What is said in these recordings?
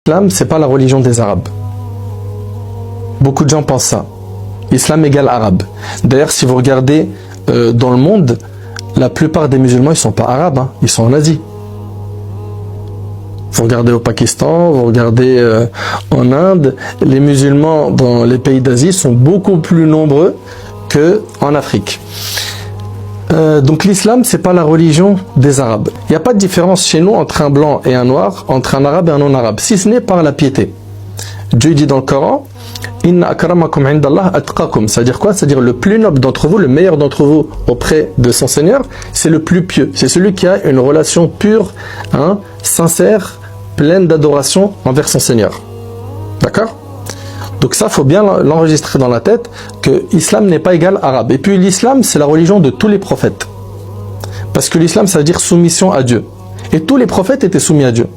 L'islam, c'est pas la religion des Arabes. Beaucoup de gens pensent ça. Islam égale arabe. D'ailleurs, si vous regardez dans le monde, la plupart des musulmans, ils sont pas arabes, hein, ils sont en Asie. Vous regardez au Pakistan, vous regardez en Inde, les musulmans dans les pays d'Asie sont beaucoup plus nombreux qu'en Afrique. Donc l'islam, c'est pas la religion des Arabes. Il n'y a pas de différence chez nous entre un blanc et un noir, entre un arabe et un non-arabe, si ce n'est par la piété. Dieu dit dans le Coran, Inna akramakum indallah atqakum. C'est-à-dire quoi? C'est-à-dire le plus noble d'entre vous, le meilleur d'entre vous auprès de son Seigneur, c'est le plus pieux. C'est celui qui a une relation pure, hein, sincère, pleine d'adoration envers son Seigneur. D'accord? Donc ça, faut bien l'enregistrer dans la tête, que l'islam n'est pas égal arabe. Et puis l'islam, c'est la religion de tous les prophètes. Parce que l'islam, ça veut dire soumission à Dieu. Et tous les prophètes étaient soumis à Dieu.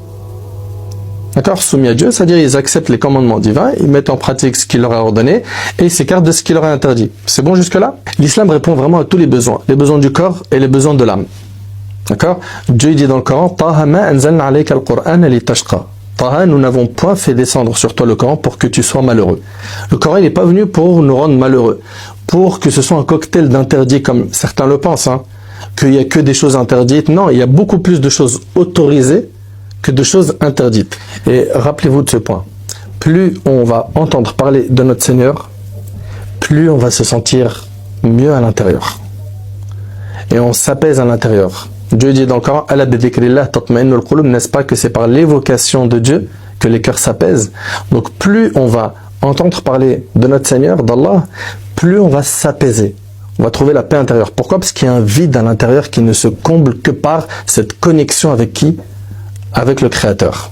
D'accord? Soumis à Dieu, c'est-à-dire ils acceptent les commandements divins, ils mettent en pratique ce qu'il leur a ordonné, et ils s'écartent de ce qu'il leur a interdit. C'est bon jusque-là? L'islam répond vraiment à tous les besoins du corps et les besoins de l'âme. D'accord? Dieu dit dans le Coran, Taha ma anzalna alayka al-Qur'an litashqa. Taha, nous n'avons point fait descendre sur toi le Coran pour que tu sois malheureux. Le Coran, il n'est pas venu pour nous rendre malheureux, pour que ce soit un cocktail d'interdits comme certains le pensent, hein, qu'il n'y a que des choses interdites. Non, il y a beaucoup plus de choses autorisées que de choses interdites. Et rappelez-vous de ce point. Plus on va entendre parler de notre Seigneur, plus on va se sentir mieux à l'intérieur. Et on s'apaise à l'intérieur. Dieu dit dans le Coran, Ala bi dhikrillah tatma'innul qulub, n'est-ce pas que c'est par l'évocation de Dieu que les cœurs s'apaisent? Donc plus on va entendre parler de notre Seigneur, d'Allah, plus on va s'apaiser. On va trouver la paix intérieure. Pourquoi? Parce qu'il y a un vide à l'intérieur qui ne se comble que par cette connexion avec qui? Avec le Créateur.